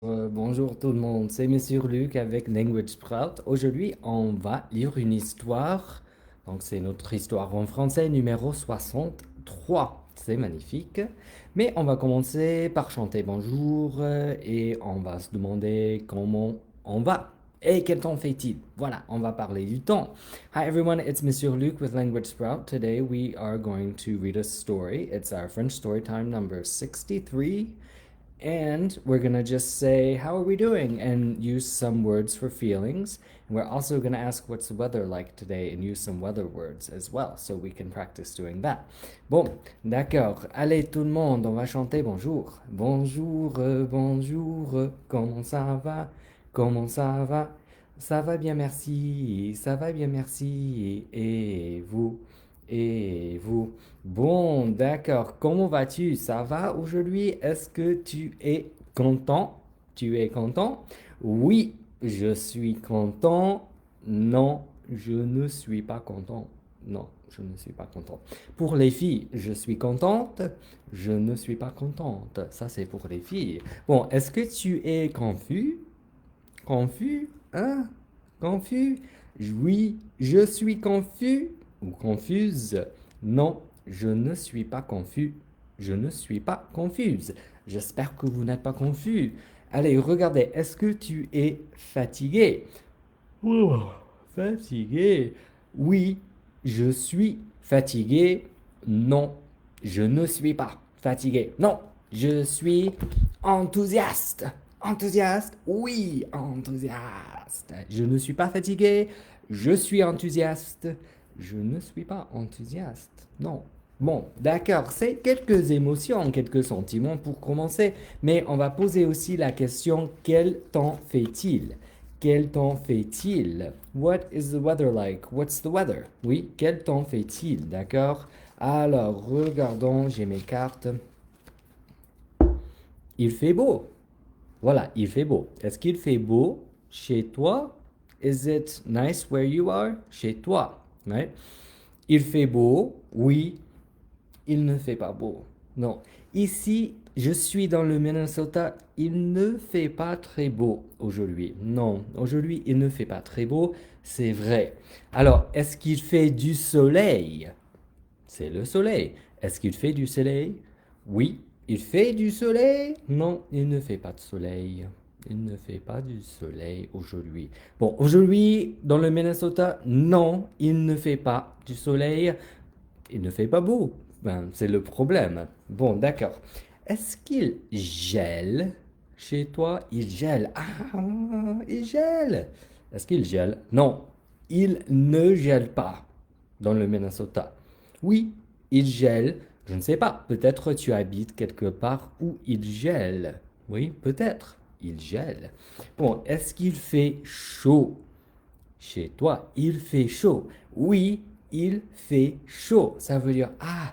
Bonjour tout le monde, c'est Monsieur Luc avec Language Sprout. Aujourd'hui, on va lire une histoire. Donc, c'est notre histoire en français numéro 63. C'est magnifique. Mais on va commencer par chanter bonjour et on va se demander comment on va. Et quel temps fait-il? Voilà, on va parler du temps. Hi everyone, it's Monsieur Luc with Language Sprout. Today we are going to read a story. It's our French story time number 63. And we're going to just say, how are we doing? And use some words for feelings. And we're also going to ask, what's the weather like today? And use some weather words as well. So we can practice doing that. Bon, d'accord. Allez, tout le monde, on va chanter bonjour. Bonjour, bonjour. Comment ça va? Comment ça va? Ça va bien, merci. Ça va bien, merci. Et vous? Et vous? Bon, d'accord. Comment vas-tu? Ça va aujourd'hui? Est-ce que tu es content? Tu es content? Oui, je suis content. Non, je ne suis pas content. Non, je ne suis pas content. Pour les filles, je suis contente. Je ne suis pas contente. Ça, c'est pour les filles. Bon, est-ce que tu es confus? Confus? Hein? Confus? Oui, je suis confus ou confuse. Non, je ne suis pas confus. Je ne suis pas confuse. J'espère que vous n'êtes pas confus. Allez, regardez, est-ce que tu es fatigué? Oh, fatigué. Oui, je suis fatigué. Non, je ne suis pas fatigué. Non, je suis enthousiaste. Enthousiaste? Oui, enthousiaste. Je ne suis pas fatigué. Je suis enthousiaste. Je ne suis pas enthousiaste. Non. Bon, d'accord, c'est quelques émotions, quelques sentiments pour commencer, mais on va poser aussi la question, quel temps fait-il? Quel temps fait-il? What is the weather like? What's the weather? Oui, quel temps fait-il? D'accord? Alors, regardons, j'ai mes cartes. Il fait beau. Voilà, il fait beau. Est-ce qu'il fait beau chez toi? Is it nice where you are? Chez toi. Right? Il fait beau. Oui, il ne fait pas beau. Non. Ici, je suis dans le Minnesota. Il ne fait pas très beau aujourd'hui. Non, aujourd'hui, il ne fait pas très beau. C'est vrai. Alors, est-ce qu'il fait du soleil? C'est le soleil. Est-ce qu'il fait du soleil? Oui. Il fait du soleil? Non, il ne fait pas de soleil. Il ne fait pas du soleil aujourd'hui. Bon, aujourd'hui, dans le Minnesota, non, il ne fait pas du soleil. Il ne fait pas beau. Ben, c'est le problème. Bon, d'accord. Est-ce qu'il gèle chez toi? Il gèle. Ah, il gèle. Est-ce qu'il gèle? Non, il ne gèle pas dans le Minnesota. Oui, il gèle. Je ne sais pas. Peut-être tu habites quelque part où il gèle. Oui, peut-être. Il gèle. Bon, est-ce qu'il fait chaud chez toi? Il fait chaud. Oui, il fait chaud. Ça veut dire, ah,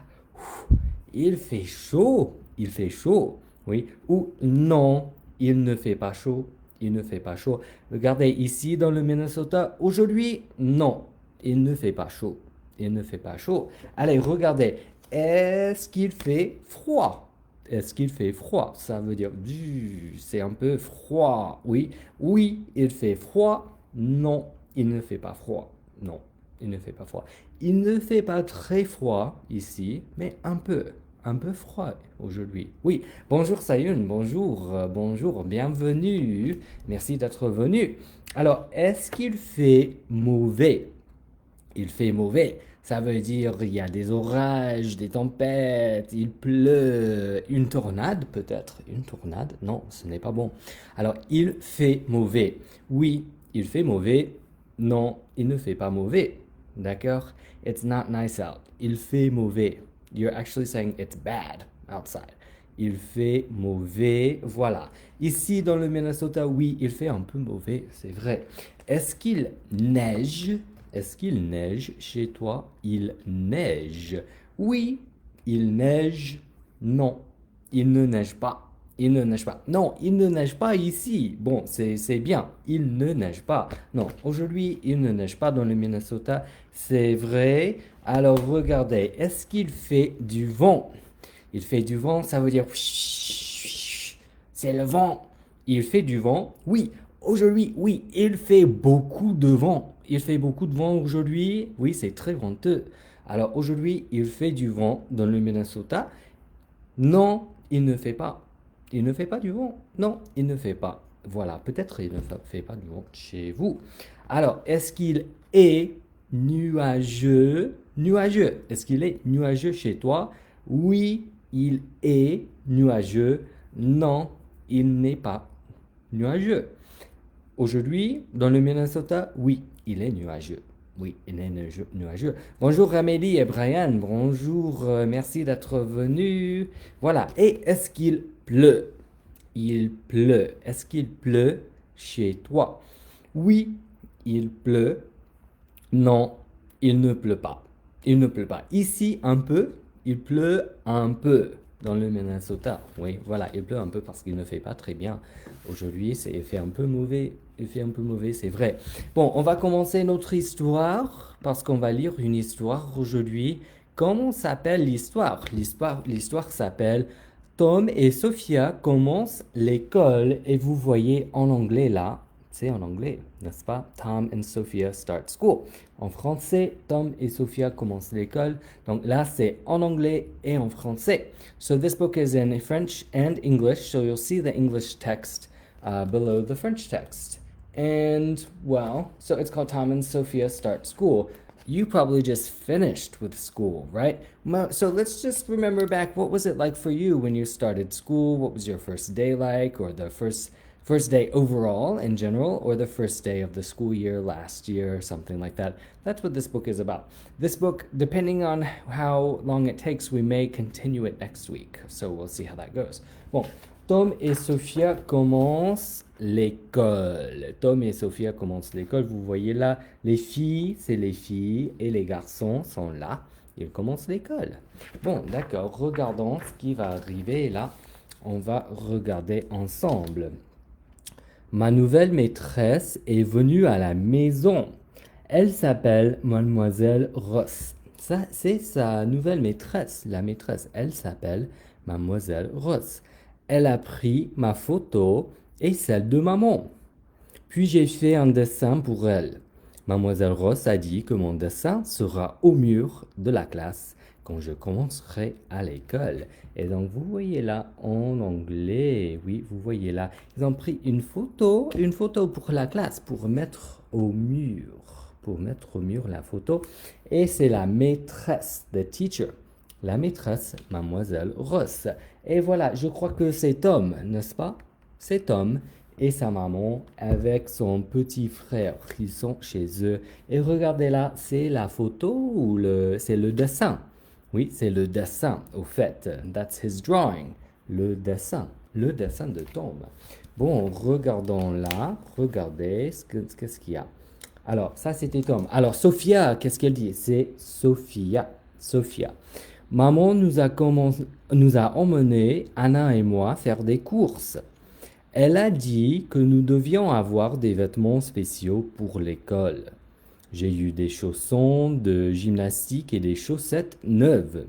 il fait chaud. Il fait chaud. Oui. Ou non, il ne fait pas chaud. Il ne fait pas chaud. Regardez ici dans le Minnesota. Aujourd'hui, non, il ne fait pas chaud. Il ne fait pas chaud. Allez, regardez. Est-ce qu'il fait froid? Est-ce qu'il fait froid? Ça veut dire, c'est un peu froid. Oui. Oui, il fait froid. Non, il ne fait pas froid. Non, il ne fait pas froid. Il ne fait pas très froid ici, mais un peu froid aujourd'hui. Oui, bonjour Sayun, bonjour, bonjour, bienvenue. Merci d'être venu. Alors, est-ce qu'il fait mauvais? Il fait mauvais. Ça veut dire il y a des orages, des tempêtes, il pleut, une tornade peut-être. Une tornade? Non, ce n'est pas bon. Alors, il fait mauvais. Oui, il fait mauvais. Non, il ne fait pas mauvais. D'accord? It's not nice out. Il fait mauvais. You're actually saying it's bad outside. Il fait mauvais. Voilà. Ici, dans le Minnesota, oui, il fait un peu mauvais, c'est vrai. Est-ce qu'il neige? Est-ce qu'il neige chez toi? Il neige. Oui, il neige. Non, il ne neige pas. Il ne neige pas. Non, il ne neige pas ici. Bon, c'est bien. Il ne neige pas. Non, aujourd'hui, il ne neige pas dans le Minnesota. C'est vrai. Alors, regardez. Est-ce qu'il fait du vent? Il fait du vent, ça veut dire c'est le vent. il fait du vent. Oui, aujourd'hui, oui, il fait beaucoup de vent. Il fait beaucoup de vent aujourd'hui. Oui, c'est très venteux. Alors aujourd'hui, il fait du vent dans le Minnesota. Non, il ne fait pas. Il ne fait pas du vent. Non, il ne fait pas. Voilà, peut-être il ne fait pas du vent chez vous. Alors, est-ce qu'il est nuageux? Nuageux. Est-ce qu'il est nuageux chez toi? Oui, il est nuageux. Non, il n'est pas nuageux. Aujourd'hui, dans le Minnesota, oui, il est nuageux. Oui, il est nuageux. Bonjour Amélie et Brian, bonjour, merci d'être venu. Voilà, et est-ce qu'il pleut? Il pleut. Est-ce qu'il pleut chez toi? Oui, il pleut. Non, il ne pleut pas. Il ne pleut pas. Ici, un peu, il pleut un peu dans le Minnesota. Oui, voilà, il pleut un peu parce qu'il ne fait pas très bien. Aujourd'hui, il fait un peu mauvais. Il fait un peu mauvais, c'est vrai. Bon, on va commencer notre histoire parce qu'on va lire une histoire aujourd'hui. Comment s'appelle l'histoire? L'histoire s'appelle Tom et Sophia commencent l'école et vous voyez en anglais là, c'est en anglais, n'est-ce pas? Tom and Sophia start school. En français, Tom et Sophia commencent l'école. Donc là, c'est en anglais et en français. So this book is in French and English. So you'll see the English text below the French text. And well, so it's called Tom and Sophia Start School. You probably just finished with school, right? So let's just remember back. What was it like for you when you started school? What was your first day like, or the first day overall in general, or the first day of the school year last year, or something like that? That's what this book is about. This book, depending on how long it takes, we may continue it next week. So we'll see how that goes. Bon, Tom et Sophia commencent l'école. Tom et Sophia commencent l'école. Vous voyez là, les filles, c'est les filles et les garçons sont là. Ils commencent l'école. Bon, d'accord. Regardons ce qui va arriver là. On va regarder ensemble. Ma nouvelle maîtresse est venue à la maison. Elle s'appelle Mademoiselle Ross. Ça, c'est sa nouvelle maîtresse. La maîtresse, elle s'appelle Mademoiselle Ross. Elle a pris ma photo et celle de maman. Puis j'ai fait un dessin pour elle. Mademoiselle Ross a dit que mon dessin sera au mur de la classe quand je commencerai à l'école. Et donc vous voyez là en anglais, oui, vous voyez là, ils ont pris une photo pour la classe, pour mettre au mur la photo. Et c'est la maîtresse, the teacher. La maîtresse, Mademoiselle Ross. Et voilà, je crois que c'est Tom, n'est-ce pas? C'est Tom et sa maman avec son petit frère. Ils sont chez eux. Et regardez là, c'est la photo ou c'est le dessin? Oui, c'est le dessin, au fait. That's his drawing. Le dessin de Tom. Bon, regardons là. Regardez, qu'est-ce qu'il y a? Alors, ça, c'était Tom. Alors, Sophia, qu'est-ce qu'elle dit? C'est Sophia. Sophia. Maman nous a emmenés, Anna et moi, faire des courses. Elle a dit que nous devions avoir des vêtements spéciaux pour l'école. J'ai eu des chaussons de gymnastique et des chaussettes neuves.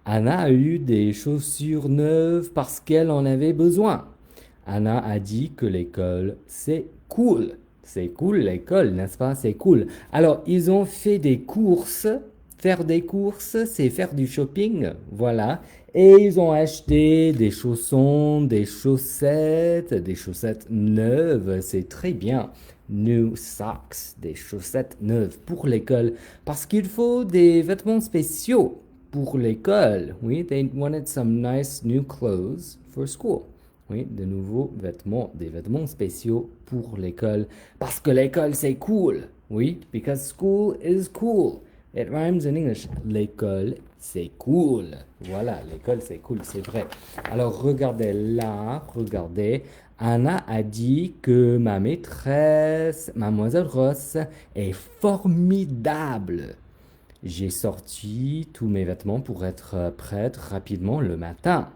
Anna a eu des chaussures neuves parce qu'elle en avait besoin. Anna a dit que l'école, c'est cool. C'est cool l'école, n'est-ce pas? C'est cool. Alors, ils ont fait des courses. Faire des courses, c'est faire du shopping, voilà. Et ils ont acheté des chaussons, des chaussettes neuves, c'est très bien. New socks, des chaussettes neuves pour l'école. Parce qu'il faut des vêtements spéciaux pour l'école. Oui, they wanted some nice new clothes for school. Oui, de nouveaux vêtements, des vêtements spéciaux pour l'école. Parce que l'école, c'est cool. Oui, because school is cool. It rhymes in English. L'école, c'est cool. Voilà, l'école, c'est cool, c'est vrai. Alors, regardez là, regardez. Anna a dit que ma maîtresse, Mademoiselle Ross, est formidable. J'ai sorti tous mes vêtements pour être prête rapidement le matin.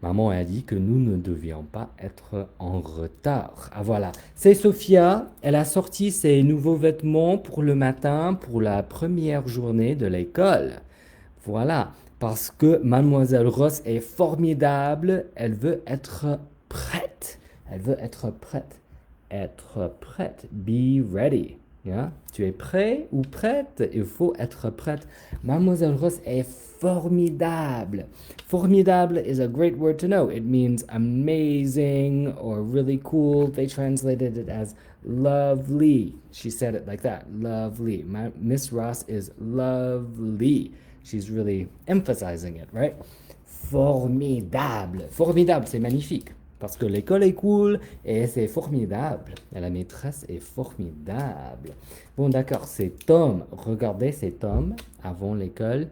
Maman a dit que nous ne devions pas être en retard. Ah voilà, c'est Sophia. Elle a sorti ses nouveaux vêtements pour le matin, pour la première journée de l'école. Voilà, parce que Mademoiselle Ross est formidable. Elle veut être prête. Elle veut être prête. Être prête. Be ready. Yeah? Tu es prêt ou prête? Il faut être prête. Mademoiselle Ross est formidable. Formidable is a great word to know. It means amazing or really cool. They translated it as lovely. She said it like that. Lovely. Miss Ross is lovely. She's really emphasizing it, right? Formidable. Formidable, c'est magnifique. Parce que l'école est cool et c'est formidable. Et la maîtresse est formidable. Bon, d'accord, c'est Tom. Regardez, c'est Tom avant l'école.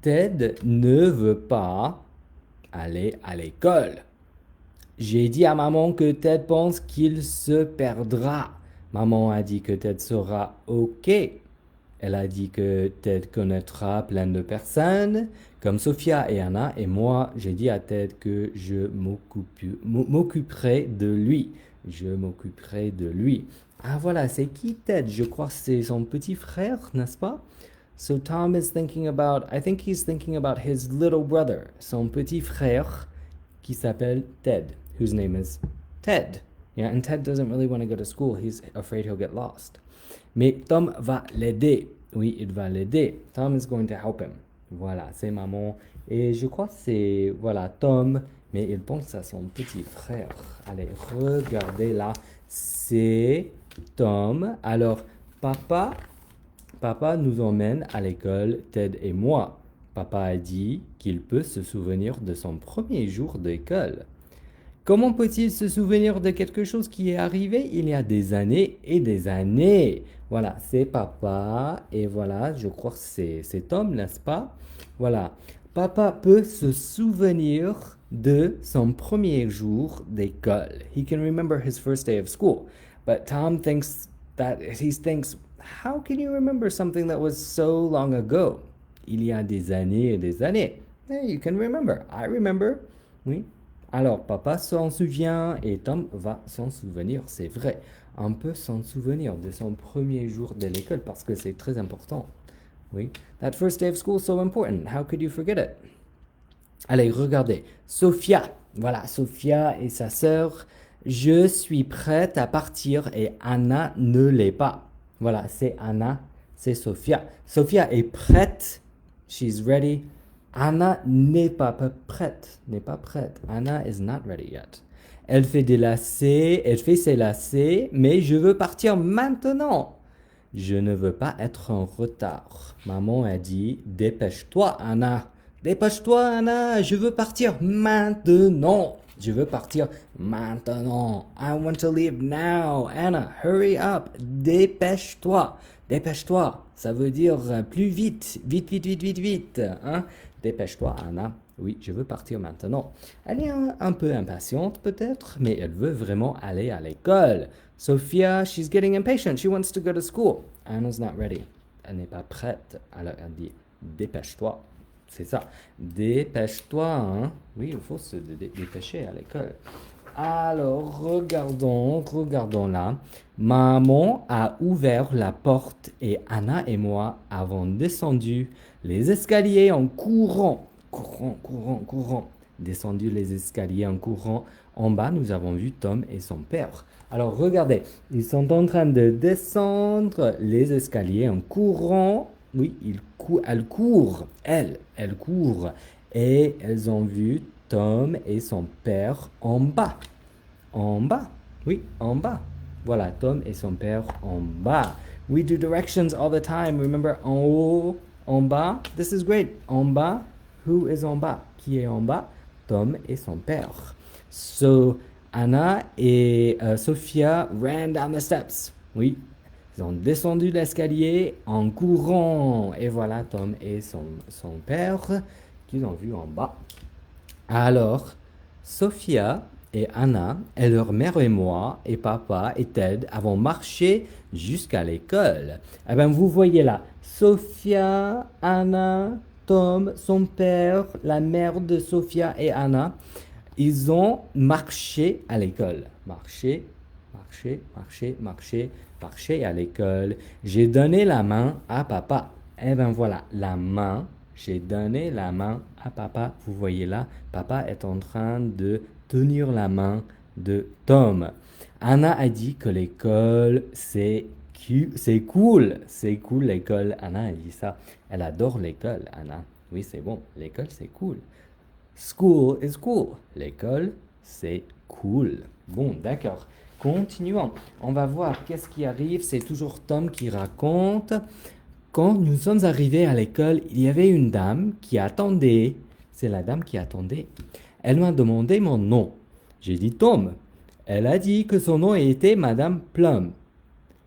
Ted ne veut pas aller à l'école. J'ai dit à maman que Ted pense qu'il se perdra. Maman a dit que Ted sera OK. Elle a dit que Ted connaîtra plein de personnes, comme Sophia et Anna, et moi, j'ai dit à Ted que je m'occuperai de lui. Je m'occuperai de lui. Ah voilà, c'est qui Ted? Je crois que c'est son petit frère, n'est-ce pas? So Tom is thinking about, I think he's thinking about his little brother, son petit frère qui s'appelle Ted, whose name is Ted. Yeah, and Ted doesn't really want to go to school. He's afraid he'll get lost. Mais Tom va l'aider. Oui, il va l'aider. Tom is going to help him. Voilà, c'est maman. Et je crois que c'est, voilà, Tom, mais il pense à son petit frère. Allez, regardez là. C'est Tom. Alors, papa nous emmène à l'école, Ted et moi. Papa a dit qu'il peut se souvenir de son premier jour d'école. Comment peut-il se souvenir de quelque chose qui est arrivé il y a des années et des années? Voilà, c'est papa et voilà, je crois que c'est Tom, n'est-ce pas? Voilà, papa peut se souvenir de son premier jour d'école. He can remember his first day of school. But Tom thinks how can you remember something that was so long ago? Il y a des années et des années. Yeah, you can remember. I remember. Oui. Alors, papa s'en souvient et Tom va s'en souvenir, c'est vrai. On peut s'en souvenir de son premier jour de l'école parce que c'est très important. Oui. That first day of school is so important. How could you forget it? Allez, regardez. Sophia. Voilà, Sophia et sa sœur. Je suis prête à partir et Anna ne l'est pas. Voilà, c'est Anna, c'est Sophia. Sophia est prête. She's ready. Anna n'est pas prête. N'est pas prête. Anna is not ready yet. Elle fait ses lacets, mais je veux partir maintenant. Je ne veux pas être en retard. Maman a dit, dépêche-toi, Anna. Dépêche-toi, Anna. Je veux partir maintenant. Je veux partir maintenant. I want to leave now. Anna, hurry up. Dépêche-toi. Dépêche-toi. Ça veut dire plus vite. Vite, vite, vite, vite, vite. Hein? Dépêche-toi, Anna. Oui, je veux partir maintenant. Elle est un peu impatiente peut-être, mais elle veut vraiment aller à l'école. Sophia, she's getting impatient. She wants to go to school. Anna's not ready. Elle n'est pas prête. Alors elle dit, dépêche-toi. C'est ça. Dépêche-toi, hein. Oui, il faut se dépêcher à l'école. Alors, regardons là. Maman a ouvert la porte et Anna et moi avons descendu les escaliers en courant. Courant. Descendu les escaliers en courant. En bas, nous avons vu Tom et son père. Alors, regardez, ils sont en train de descendre les escaliers en courant. Oui, elle court. Elle court. Et elles ont vu Tom et son père en bas. En bas. Oui, en bas. Voilà, Tom et son père en bas. We do directions all the time. Remember, en haut, en bas. This is great. En bas. Who is en bas? Qui est en bas? Tom et son père. So, Anna et Sophia ran down the steps. Oui, ils ont descendu l'escalier en courant. Et voilà Tom et son père qu'ils ont vu en bas. Alors, Sophia et Anna et leur mère et moi et papa et Ted avons marché jusqu'à l'école. Eh bien, vous voyez là, Sophia, Anna, Tom, son père, la mère de Sophia et Anna, ils ont marché à l'école. Marché à l'école. J'ai donné la main à papa. Eh bien voilà, la main. J'ai donné la main à papa. Vous voyez là, papa est en train de tenir la main de Tom. Anna a dit que l'école, c'est cool. C'est cool l'école. Anna a dit ça. Elle adore l'école, Anna. Oui, c'est bon. L'école, c'est cool. School is cool. L'école, c'est cool. Bon, d'accord. Continuons. On va voir qu'est-ce qui arrive. C'est toujours Tom qui raconte. Quand nous sommes arrivés à l'école, il y avait une dame qui attendait. C'est la dame qui attendait. Elle m'a demandé mon nom. J'ai dit Tom. Elle a dit que son nom était Madame Plum.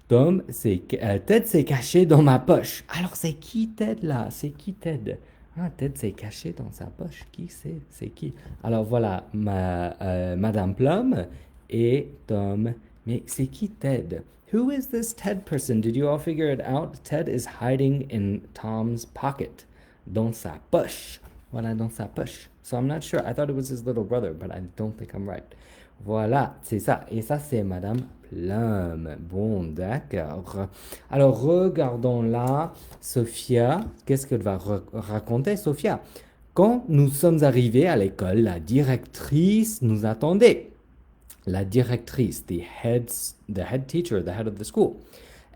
Tom, Ted s'est caché dans ma poche. Alors c'est qui Ted là? C'est qui Ted? Ah, Ted s'est caché dans sa poche. Qui c'est? C'est qui? Alors voilà, Madame Plum et Tom. Mais c'est qui Ted? Who is this Ted person? Did you all figure it out? Ted is hiding in Tom's pocket. Dans sa poche. Voilà, dans sa poche. So I'm not sure. I thought it was his little brother, but I don't think I'm right. Voilà, c'est ça. Et ça, c'est Madame Plum. Bon, d'accord. Alors, regardons là. Sophia, qu'est-ce qu'elle va raconter, Sophia? Quand nous sommes arrivés à l'école, la directrice nous attendait. La directrice, the head teacher, the head of the school.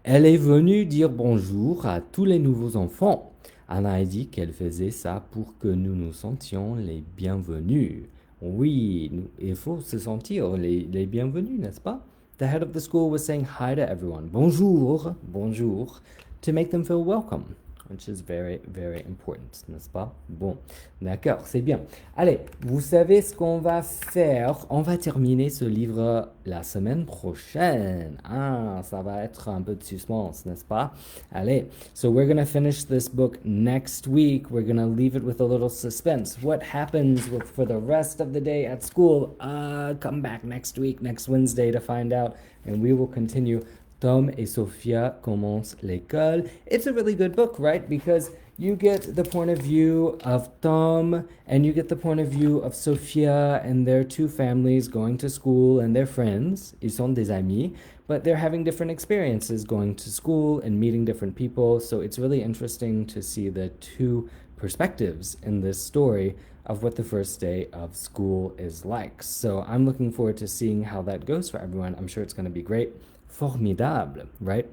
Elle est venue dire bonjour à tous les nouveaux enfants. Anna a dit qu'elle faisait ça pour que nous nous sentions les bienvenus. Oui, il faut se sentir les bienvenus, n'est-ce pas? The head of the school was saying hi to everyone. Bonjour, bonjour, to make them feel welcome, which is very, very important, n'est-ce pas? Bon, d'accord, c'est bien. Allez, vous savez ce qu'on va faire? On va terminer ce livre la semaine prochaine. Ah, ça va être un peu de suspense, n'est-ce pas? Allez, so we're going to finish this book next week. We're going to leave it with a little suspense. What happens for the rest of the day at school? Come back next week, next Wednesday to find out, and we will continue. Tom et Sophia commencent l'école. It's a really good book, right? Because you get the point of view of Tom and you get the point of view of Sophia and their two families going to school and their friends. Ils sont des amis, but they're having different experiences going to school and meeting different people. So it's really interesting to see the two perspectives in this story of what the first day of school is like. So I'm looking forward to seeing how that goes for everyone. I'm sure it's going to be great. Formidable, right?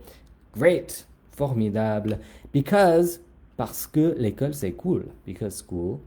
Great, formidable, parce que l'école c'est cool, because school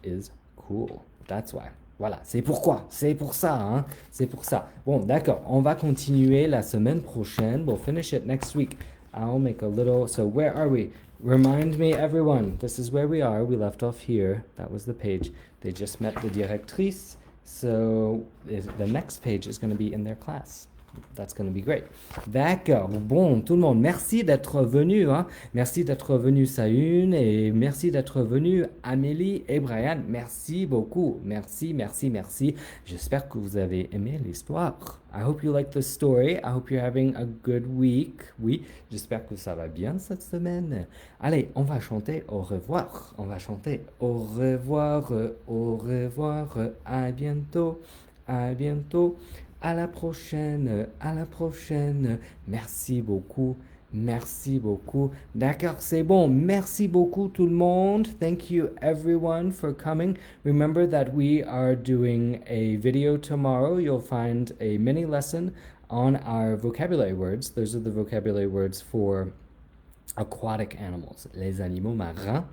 is cool. That's why. Voilà, c'est pourquoi, c'est pour ça, hein? C'est pour ça. Bon, d'accord, on va continuer la semaine prochaine. We'll finish it next week. I'll make a little, so where are we? Remind me, everyone, this is where we are. We left off here. That was the page. They just met the directrice, so the next page is going to be in their class. That's going to be great. D'accord. Bon, tout le monde, merci d'être venu. Hein? Merci d'être venu, Sayoun, et merci d'être venu, Amélie et Brian. Merci beaucoup. Merci, merci, merci. J'espère que vous avez aimé l'histoire. I hope you like the story. I hope you're having a good week. Oui, j'espère que ça va bien cette semaine. Allez, on va chanter au revoir. On va chanter au revoir, au revoir, à bientôt, à bientôt. À la prochaine, à la prochaine. Merci beaucoup, merci beaucoup. D'accord, c'est bon. Merci beaucoup tout le monde. Thank you everyone for coming. Remember that we are doing a video tomorrow. You'll find a mini lesson on our vocabulary words. Those are the vocabulary words for aquatic animals, les animaux marins.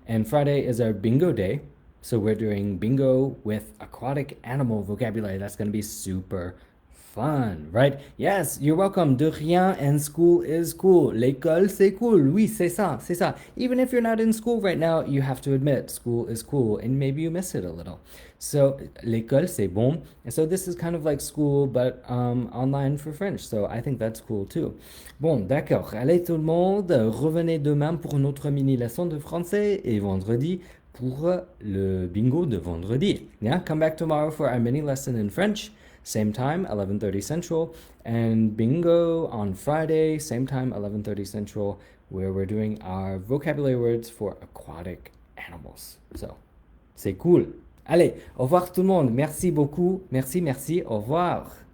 And Friday is our bingo day. So we're doing bingo with aquatic animal vocabulary. That's going to be super fun, right? Yes, you're welcome. De rien, and school is cool. L'école, c'est cool. Oui, c'est ça, c'est ça. Even if you're not in school right now, you have to admit school is cool, and maybe you miss it a little. So, l'école, c'est bon. And so this is kind of like school, but online for French. So I think that's cool too. Bon, d'accord. Allez tout le monde, revenez demain pour notre mini leçon de français et vendredi pour le bingo de vendredi. Yeah, come back tomorrow for our mini lesson in French. Same time, 11:30 Central. And bingo on Friday, same time, 11:30 Central, where we're doing our vocabulary words for aquatic animals. So, c'est cool. Allez, au revoir tout le monde. Merci beaucoup. Merci, merci. Au revoir.